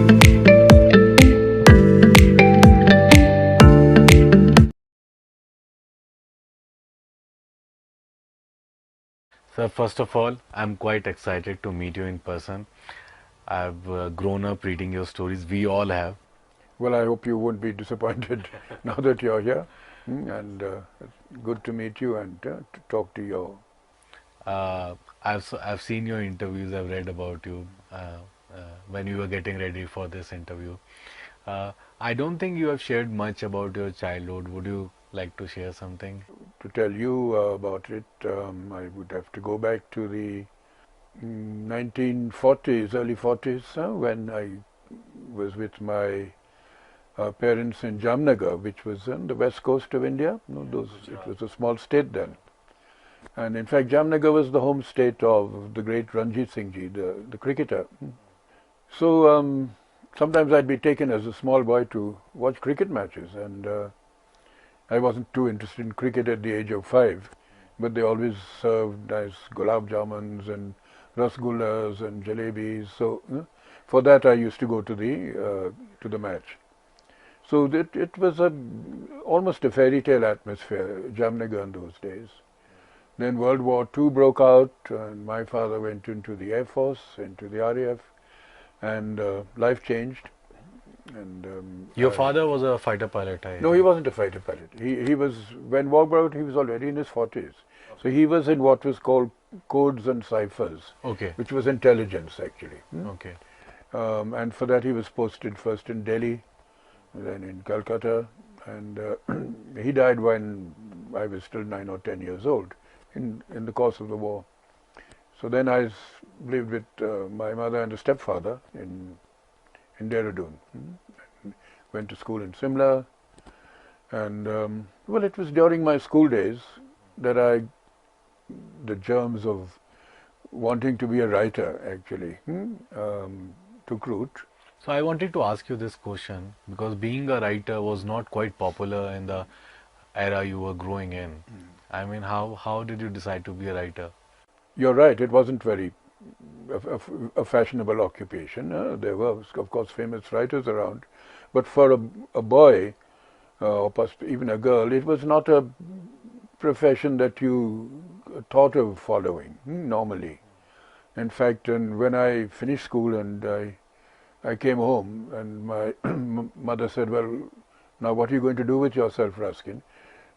So first of all, I'm quite excited to meet you in person. I've grown up reading your stories. We all have. Well, I hope you won't be disappointed now that you're here. And it's good to meet you and to talk to you. Uh, I've seen your interviews. I've read about you when you were getting ready for this interview. I don't think you have shared much about your childhood. Would you like to share something? To tell you about it, I would have to go back to the 1940s, early 40s, when I was with my parents in Jamnagar, which was on the west coast of India. It was a small state then. And in fact, Jamnagar was the home state of the great Ranjit Singh Ji, the cricketer. So sometimes I'd be taken as a small boy to watch cricket matches, and I wasn't too interested in cricket at the age of 5, but they always served nice gulab jamuns and rasgullas and jalebis. So for that I used to go to the match. So it was almost a fairy tale atmosphere, Jamnagar in those days. Then World War II broke out, and my father went into the Air Force, into the RAF, and life changed. And Your father was a fighter pilot, I no, he wasn't a fighter pilot. He was, when war broke out, he was already in his 40s. So he was in what was called codes and ciphers, Okay. which was intelligence actually. Okay. And for that he was posted first in Delhi, then in Calcutta, and he died when I was still 9 or 10 years old in the course of the war. So then I lived with my mother and a stepfather in Dehradun. Went to school in Simla, and well, it was during my school days that the germs of wanting to be a writer actually took root. So I wanted to ask you this question because being a writer was not quite popular in the era you were growing in. I mean, how did you decide to be a writer? You're right, it wasn't very a fashionable occupation. There were, of course, famous writers around, but for a boy or possibly even a girl, it was not a profession that you thought of following normally. In fact, and when I finished school and I came home, and my mother said, "Well, now what are you going to do with yourself, Ruskin?"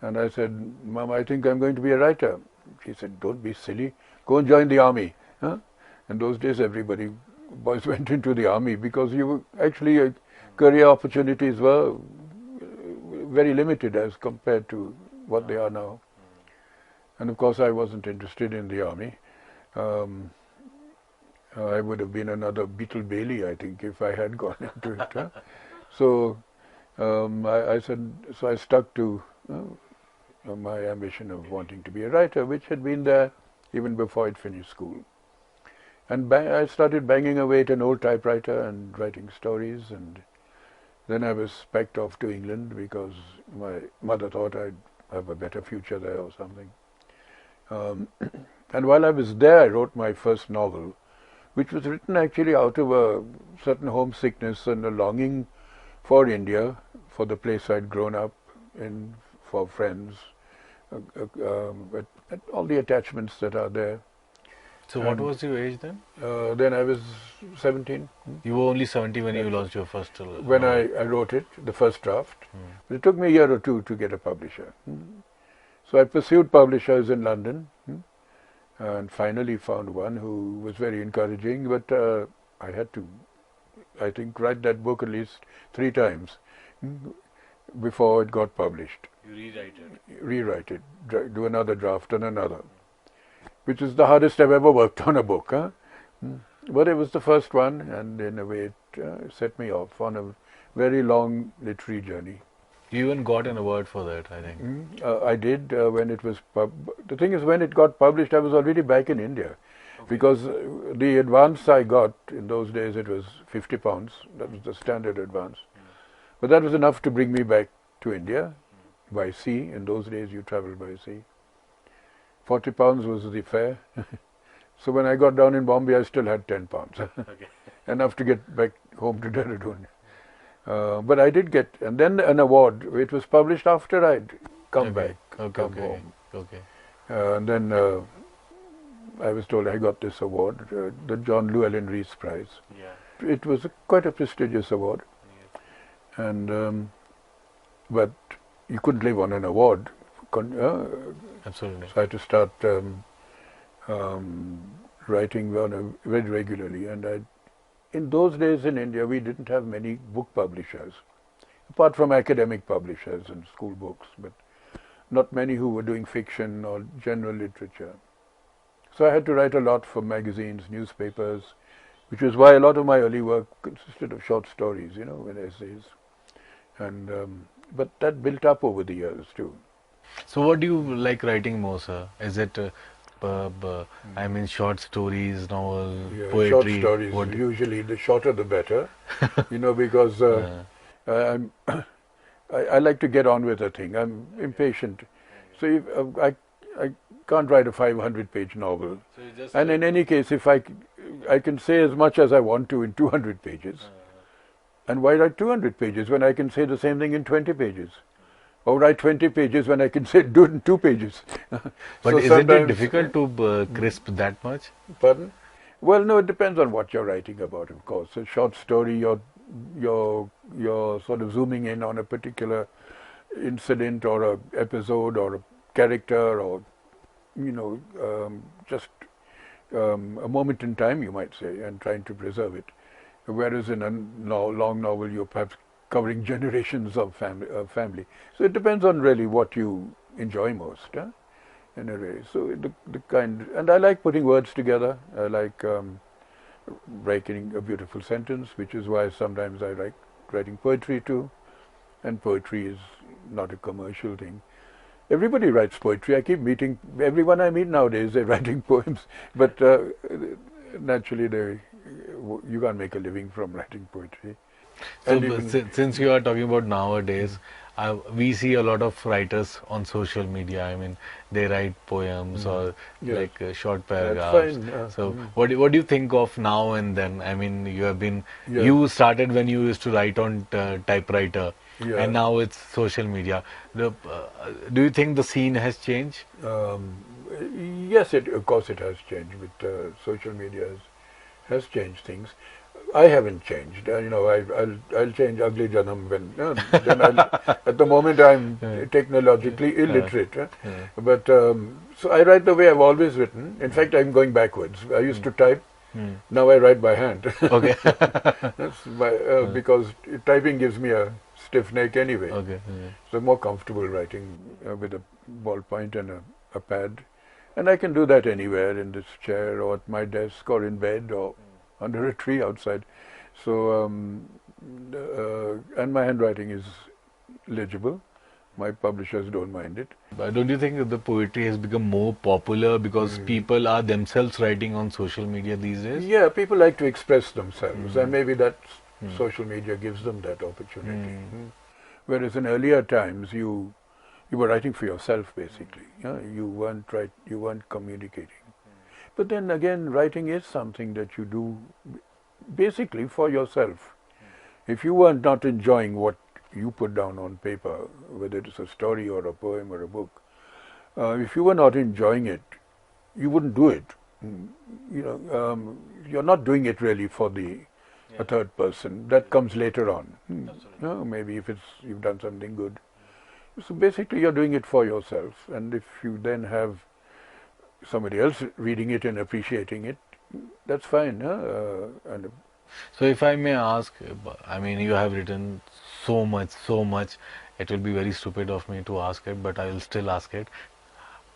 And I said, "Mom, I think I'm going to be a writer." She said, "Don't be silly. Go and join the army." Huh? In those days, boys went into the army because career opportunities were very limited as compared to what they are now. And of course, I wasn't interested in the army. Um, I would have been another Beetle Bailey, I think, if I had gone into it. So I said, so I stuck to my ambition of wanting to be a writer, which had been there even before I'd finished school. And I started banging away at an old typewriter and writing stories, and then I was specced off to England because my mother thought I'd have a better future there or something. And while I was there, I wrote my first novel, which was written actually out of a certain homesickness and a longing for India, for the place I'd grown up in, for friends, all the attachments that are there. So what was your age then? Then I was 17. You were only 70 when you launched your first When novel. I wrote it, the first draft. But it took me a year or two to get a publisher. So I pursued publishers in London and finally found one who was very encouraging, but I had to, I think, write that book at least 3 times before it got published. You rewrite it? Rewrite it, do another draft and another, which is the hardest I've ever worked on a book. But it was the first one, and in a way it set me off on a very long literary journey. You even got an award for that, I think. I did when it was the thing is, when it got published, I was already back in India, because the advance I got in those days, it was £50. That was the standard advance. But that was enough to bring me back to India by sea. In those days, you traveled by sea. £40 was the fare. So when I got down in Bombay, I still had £10. Okay. Enough to get back home to Dehradun. But I did get, and then an award. It was published after I'd come Okay, back, okay, come okay, home. okay. And then I was told I got this award, the John Llewellyn Rhys Prize. Yeah. It was quite a prestigious award, Yes. and but you couldn't live on an award. Absolutely. So I had to start um, writing very regularly. And in those days in India, we didn't have many book publishers, apart from academic publishers and school books, but not many who were doing fiction or general literature. So I had to write a lot for magazines, newspapers, which was why a lot of my early work consisted of short stories, and essays. And but that built up over the years too. So, what do you like writing more, sir? Is it, I mean, short stories, novel, Yeah, short poetry? stories. What? Usually, the shorter the better. Because Uh, I'm I like to get on with a thing. I'm impatient, so if, I can't write a 500-page novel. so you just And in any case, if I can say as much as I want to in 200 pages, and why write 200 pages when I can say the same thing in 20 pages? Or write 20 pages when I can say do it in 2 pages. but So isn't it sometimes, difficult to crisp that much? pardon? Well, no, it depends on what you're writing about, of course. A short story, you're sort of zooming in on a particular incident or a episode or a character or just a moment in time, you might say, and trying to preserve it. Whereas in a long novel, you're perhaps covering generations of family. So it depends on really what you enjoy most, in a way. So the kind, and I like putting words together. I like writing a beautiful sentence, which is why sometimes I like writing poetry too. And poetry is not a commercial thing. Everybody writes poetry. I keep meeting everyone I meet nowadays. They're writing poems, but naturally, you can't make a living from writing poetry. So, And even since you are talking about nowadays, we see a lot of writers on social media. I mean, they write poems or yes, like short that's paragraphs. fine. So, what do you think of now and then? I mean, Yeah, you started when you used to write on typewriter, yeah. and now it's social media. Do you think the scene has changed? Um, yes, of course it has changed. With social media has changed things. I haven't changed. I'll change ugly janam when. Then at the moment I'm technologically illiterate. But so I write the way I've always written. In fact, I'm going backwards. I used to type. Now I write by hand. Okay. Because typing gives me a stiff neck anyway. Okay. So I'm more comfortable writing with a ballpoint and a pad. And I can do that anywhere, in this chair or at my desk or in bed or under a tree outside. So, and my handwriting is legible. My publishers don't mind it. But don't you think that the poetry has become more popular because people are themselves writing on social media these days? Yeah, people like to express themselves, and maybe social media gives them that opportunity. Whereas in earlier times, you were writing for yourself basically. You weren't communicating. But then again, writing is something that you do basically for yourself. If you were not enjoying what you put down on paper, whether it's a story or a poem or a book, if you were not enjoying it, you wouldn't do it. You're not doing it really for a third person. That comes later on. Maybe if you've done something good. So basically, you're doing it for yourself, and if you then have somebody else reading it and appreciating it, that's fine. And So if I may ask, I mean, you have written so much, so much. It will be very stupid of me to ask it, but I will still ask it.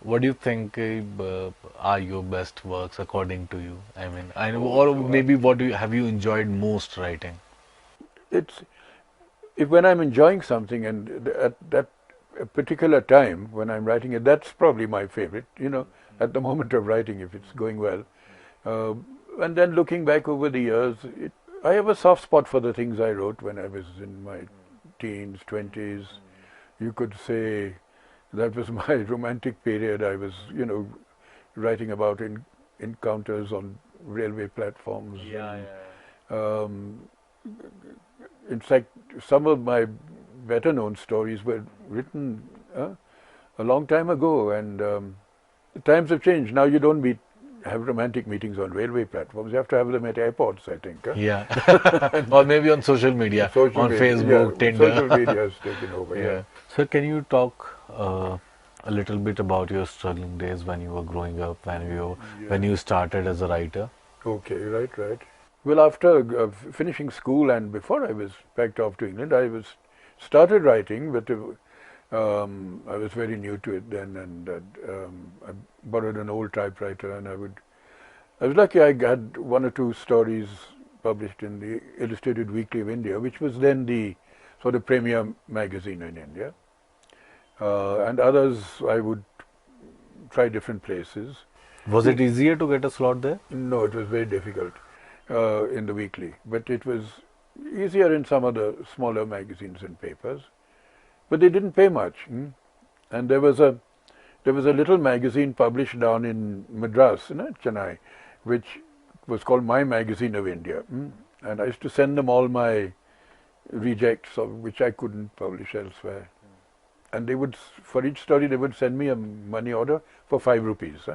What do you think are your best works according to you? I mean, or maybe what have you enjoyed most writing? it's if when I'm enjoying something and at that particular time when I'm writing it, that's probably my favorite. At the moment of writing, if it's going well. Uh, and then looking back over the years, I have a soft spot for the things I wrote when I was in my teens, 20s. You could say that was my romantic period. I was, writing about encounters on railway platforms. Yeah, Um, in fact, some of my better known stories were written a long time ago, and the times have changed. Now you don't have romantic meetings on railway platforms. You have to have them at airports, I think. Yeah. Or maybe on social media, Social on media, Facebook, yeah, social Tinder. media has taken over. Yeah. Yeah. So can you talk a little bit about your struggling days when you were growing up, when Yeah. you started as a writer? Okay. Right. Right. Well, after finishing school and before I was packed off to England, I was started writing, but I was very new to it then, and I borrowed an old typewriter, and I was lucky I had one or two stories published in the Illustrated Weekly of India, which was then the sort of premier magazine in India. And others I would try different places. Was it easier to get a slot there? No, it was very difficult in the weekly, but it was easier in some other smaller magazines and papers. But they didn't pay much. And there was a little magazine published down in Madras, Chennai, which was called My Magazine of India. And I used to send them all my rejects of which I couldn't publish elsewhere. And they would, for each story, they would send me a money order for 5 rupees.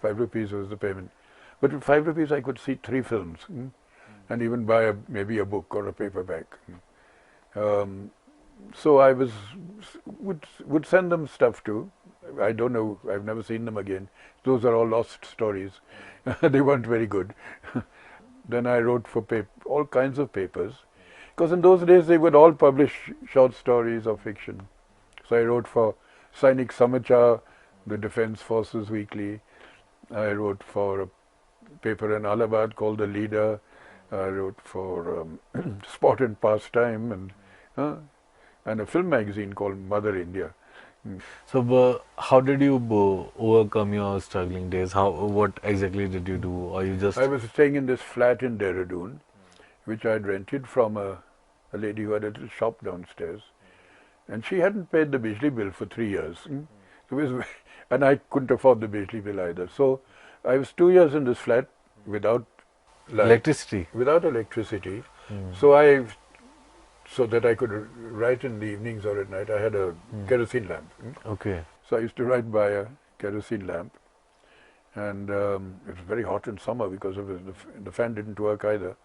5 rupees was the payment. But with 5 rupees, I could see 3 films, and even buy maybe a book or a paperback. So I would send them stuff too. I don't know. I've never seen them again. Those are all lost stories. They weren't very good. Then I wrote for all kinds of papers, because in those days they would all publish short stories or fiction. So I wrote for Sainik Samachar, the Defence Forces Weekly. I wrote for a paper in Allahabad called The Leader. I wrote for Sport and Pastime, and a film magazine called Mother India. So, how did you overcome your struggling days? What exactly did you do? Or you just... I was staying in this flat in Dehradun, which I'd rented from a lady who had a little shop downstairs. And she hadn't paid the Bijli bill for 3 years. And I couldn't afford the Bijli bill either. So I was 2 years in this flat without light, electricity? Without electricity. So that I could write in the evenings or at night, I had a kerosene lamp. Okay. So I used to write by a kerosene lamp. And it was very hot in summer because of the fan didn't work either.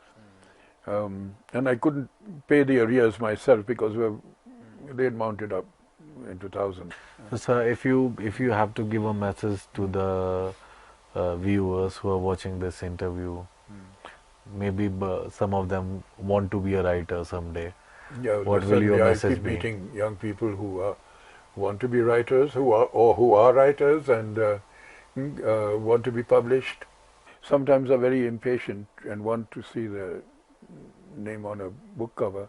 And I couldn't pay the arrears myself because they had mounted up in 2000. So, sir, if you have to give a message to the viewers who are watching this interview, maybe some of them want to be a writer someday. Yeah, what will your message I keep be? meeting young people who want to be writers, who are writers and want to be published. Sometimes are very impatient and want to see their name on a book cover.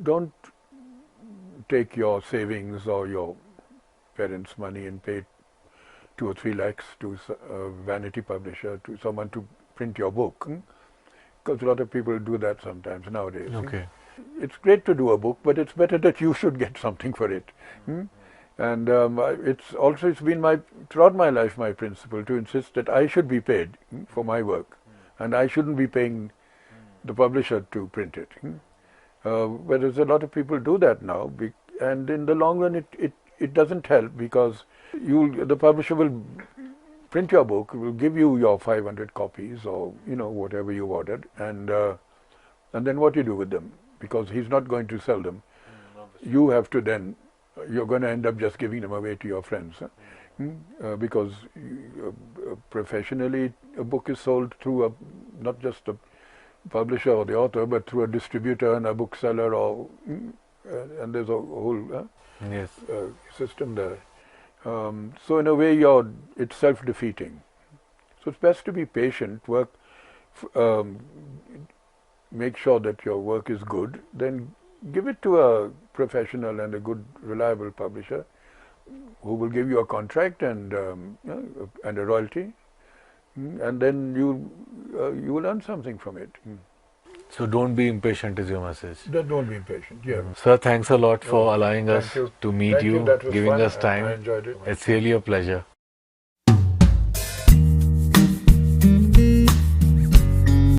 Don't take your savings or your parents' money and pay 2 or 3 lakhs to a vanity publisher, to someone to print your book. Because a lot of people do that sometimes nowadays. Okay. It's great to do a book, but it's better that you should get something for it. And it's been throughout my life my principle to insist that I should be paid for my work, and I shouldn't be paying the publisher to print it. Whereas a lot of people do that now, and in the long run it doesn't help, because the publisher will print your book, will give you your 500 copies or whatever you ordered, and then what do you do with them? Because he's not going to sell them. You have to then, you're going to end up just giving them away to your friends. Because professionally a book is sold through not just the publisher or the author, but through a distributor and a bookseller, and there's a whole system there. So in a way it's self-defeating. So it's best to be patient, work, make sure that your work is good, then give it to a professional and a good, reliable publisher who will give you a contract and a royalty, and then you will earn something from it. So don't be impatient is your message. Don't be impatient, yeah. Sir, thanks a lot for allowing us to meet you, That was giving fun. us time. I enjoyed it. It's really a pleasure.